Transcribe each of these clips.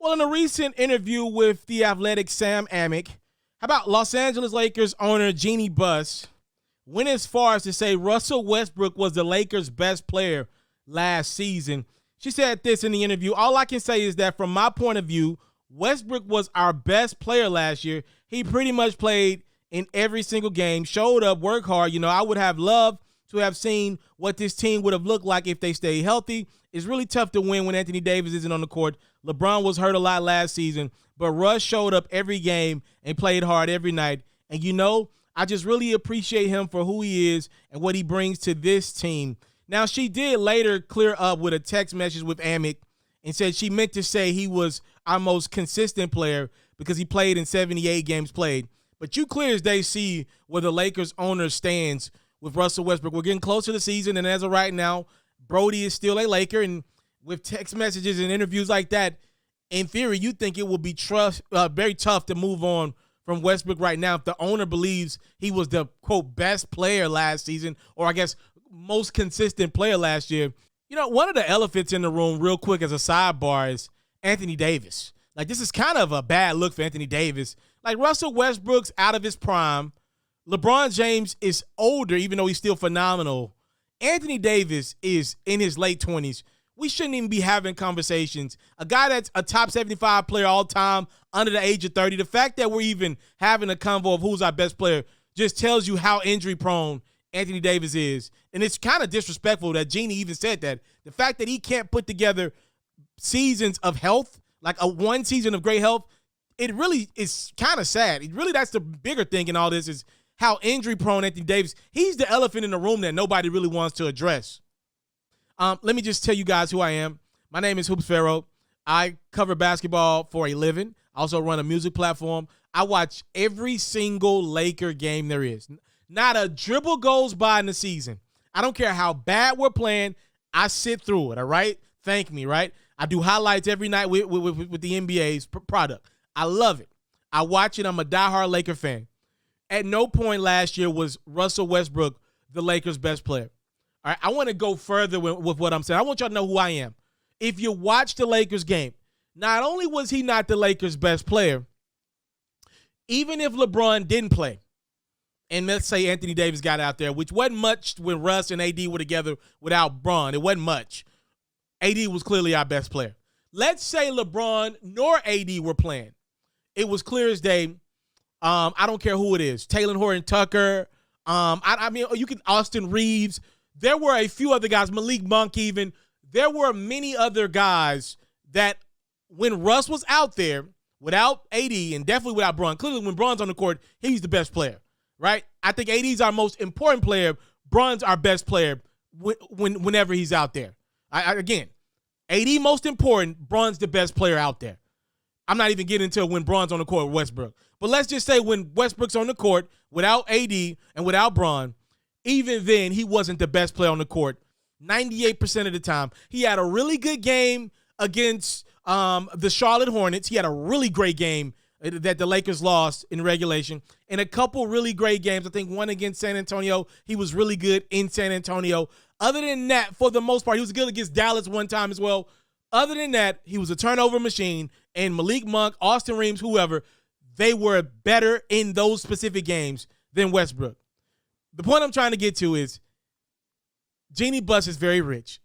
Well, in a recent interview with The Athletic Sam Amick, how about Los Angeles Lakers owner Jeannie Buss went as far as to say Russell Westbrook was the Lakers' best player last season. She said this in the interview: "All I can say is that from my point of view, Westbrook was our best player last year. He pretty much played in every single game, showed up, worked hard. I would have loved to have seen what this team would have looked like if they stayed healthy. It's really tough to win when Anthony Davis isn't on the court. LeBron was hurt a lot last season, but Russ showed up every game and played hard every night. And I just really appreciate him for who he is and what he brings to this team." Now, she did later clear up with a text message with Amick and said she meant to say he was our most consistent player because he played in 78 games played. But you clear as day see where the Lakers owner stands with Russell Westbrook. We're getting close to the season, and as of right now, Brody is still a Laker. And with text messages and interviews like that, in theory, you think it will be very tough to move on from Westbrook right now if the owner believes he was the, quote, best player last season, or I guess most consistent player last year. One of the elephants in the room, real quick as a sidebar, is Anthony Davis. This is kind of a bad look for Anthony Davis. Russell Westbrook's out of his prime. LeBron James is older, even though he's still phenomenal. Anthony Davis is in his late 20s. We shouldn't even be having conversations. A guy that's a top 75 player all time, under the age of 30, the fact that we're even having a convo of who's our best player just tells you how injury-prone Anthony Davis is. And it's kind of disrespectful that Jeannie even said that. The fact that he can't put together seasons of health, like one season of great health, it really is kind of sad. That's the bigger thing in all this, is how injury-prone Anthony Davis. He's the elephant in the room that nobody really wants to address. Let me just tell you guys who I am. My name is FERRO. I cover basketball for a living. I also run a music platform. I watch every single Laker game there is. Not a dribble goes by in the season. I don't care how bad we're playing. I sit through it, all right? Thank me, right? I do highlights every night with the NBA's product. I love it. I watch it. I'm a diehard Laker fan. At no point last year was Russell Westbrook the Lakers' best player. All right, I want to go further with what I'm saying. I want y'all to know who I am. If you watch the Lakers game, not only was he not the Lakers' best player, even if LeBron didn't play, and let's say Anthony Davis got out there, which wasn't much when Russ and AD were together without Bron. It wasn't much. AD was clearly our best player. Let's say LeBron nor AD were playing. It was clear as day. I don't care who it is. Taylor Horton Tucker. I mean, you can Austin Reeves. There were a few other guys, Malik Monk even. There were many other guys that when Russ was out there without AD and definitely without Bron, clearly when Bron's on the court, he's the best player, right? I think AD's our most important player. Bron's our best player whenever he's out there. Again, AD most important, Bron's the best player out there. I'm not even getting into when Bron's on the court with Westbrook. But let's just say when Westbrook's on the court without AD and without Bron, even then, he wasn't the best player on the court 98% of the time. He had a really good game against the Charlotte Hornets. He had a really great game that the Lakers lost in regulation, and a couple really great games. I think one against San Antonio. He was really good in San Antonio. Other than that, for the most part, he was good against Dallas one time as well. Other than that, he was a turnover machine, and Malik Monk, Austin Reeves, whoever, they were better in those specific games than Westbrook. The point I'm trying to get to is Jeannie Buss is very rich.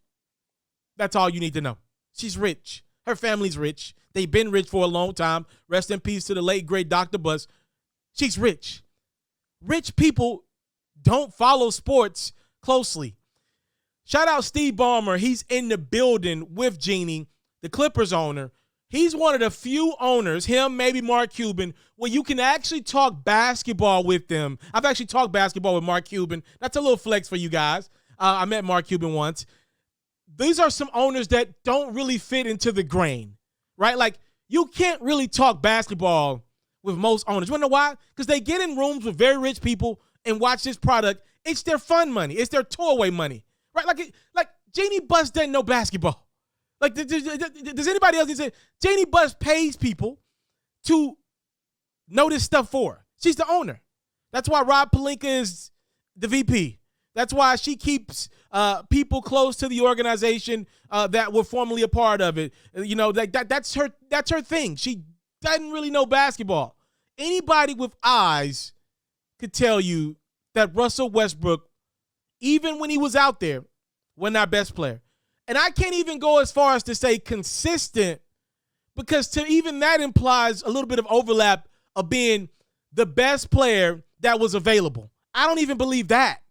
That's all you need to know. She's rich. Her family's rich. They've been rich for a long time. Rest in peace to the late, great Dr. Buss. She's rich. Rich people don't follow sports closely. Shout out Steve Ballmer. He's in the building with Jeannie, the Clippers owner. He's one of the few owners, him, maybe Mark Cuban, where you can actually talk basketball with them. I've actually talked basketball with Mark Cuban. That's a little flex for you guys. I met Mark Cuban once. These are some owners that don't really fit into the grain, right? Like, you can't really talk basketball with most owners. You want to know why? Because they get in rooms with very rich people and watch this product. It's their fun money. It's their tour-away money, right? Like Jeannie Buss doesn't know basketball. Like, does anybody else say Jeannie Buss pays people to know this stuff for her? She's the owner. That's why Rob Pelinka is the VP. That's why she keeps people close to the organization that were formerly a part of it. That's her thing. She doesn't really know basketball. Anybody with eyes could tell you that Russell Westbrook, even when he was out there, wasn't our best player. And I can't even go as far as to say consistent, because to even that implies a little bit of overlap of being the best player that was available. I don't even believe that.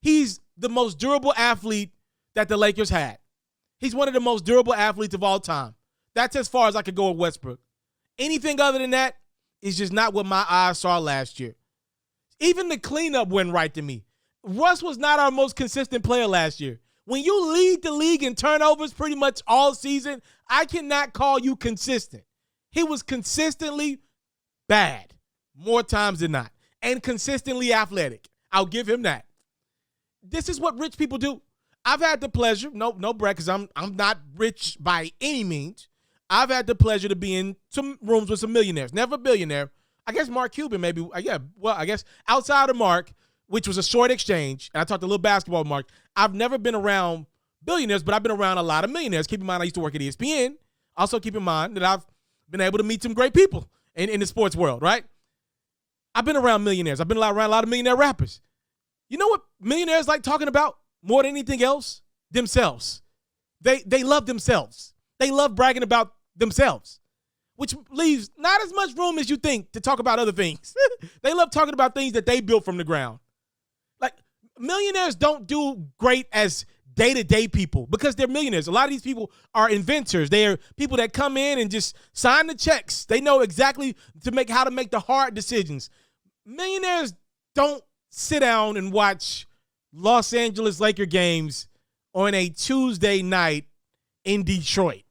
He's the most durable athlete that the Lakers had. He's one of the most durable athletes of all time. That's as far as I could go with Westbrook. Anything other than that is just not what my eyes saw last year. Even the cleanup went right to me. Russ was not our most consistent player last year. When you lead the league in turnovers pretty much all season, I cannot call you consistent. He was consistently bad more times than not, and consistently athletic. I'll give him that. This is what rich people do. I've had the pleasure, no brag, because I'm not rich by any means. I've had the pleasure to be in some rooms with some millionaires. Never a billionaire. I guess Mark Cuban maybe. I guess outside of Mark, which was a short exchange, and I talked a little basketball with Mark. I've never been around billionaires, but I've been around a lot of millionaires. Keep in mind, I used to work at ESPN. Also keep in mind that I've been able to meet some great people in the sports world, right? I've been around millionaires. I've been around a lot of millionaire rappers. You know what millionaires like talking about more than anything else? Themselves. They love themselves. They love bragging about themselves, which leaves not as much room as you think to talk about other things. They love talking about things that they built from the ground. Like, millionaires don't do great as day-to-day people because they're millionaires. A lot of these people are inventors. They are people that come in and just sign the checks. They know exactly how to make the hard decisions. Millionaires don't sit down and watch Los Angeles Laker games on a Tuesday night in Detroit.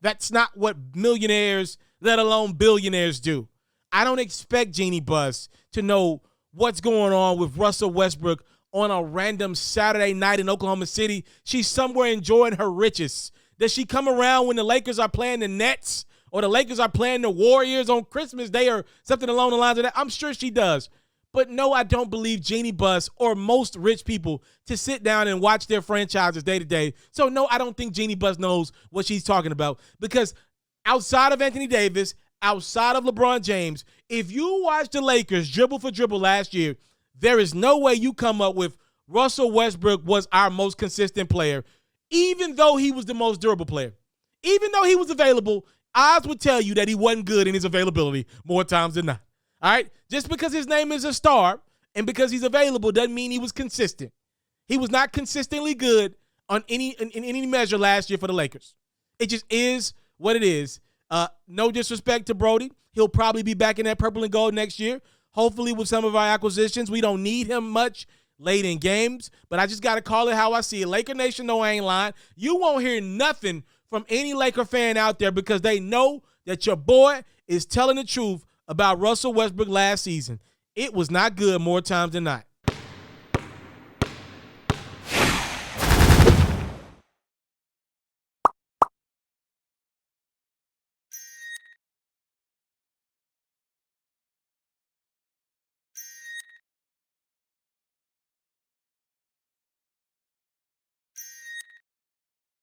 That's not what millionaires, let alone billionaires, do. I don't expect Jeannie Buss to know what's going on with Russell Westbrook on a random Saturday night in Oklahoma City. She's somewhere enjoying her riches. Does she come around when the Lakers are playing the Nets or the Lakers are playing the Warriors on Christmas Day or something along the lines of that? I'm sure she does. But no, I don't believe Jeannie Buss or most rich people to sit down and watch their franchises day to day. So no, I don't think Jeannie Buss knows what she's talking about, because outside of Anthony Davis, outside of LeBron James, if you watch the Lakers dribble for dribble last year, there is no way you come up with Russell Westbrook was our most consistent player, even though he was the most durable player. Even though he was available, odds would tell you that he wasn't good in his availability more times than not. All right? Just because his name is a star and because he's available doesn't mean he was consistent. He was not consistently good on in any measure last year for the Lakers. It just is what it is. No disrespect to Brody. He'll probably be back in that purple and gold next year. Hopefully with some of our acquisitions. We don't need him much late in games, but I just got to call it how I see it. Laker Nation, no, I ain't lying. You won't hear nothing from any Laker fan out there because they know that your boy is telling the truth about Russell Westbrook last season. It was not good more times than not.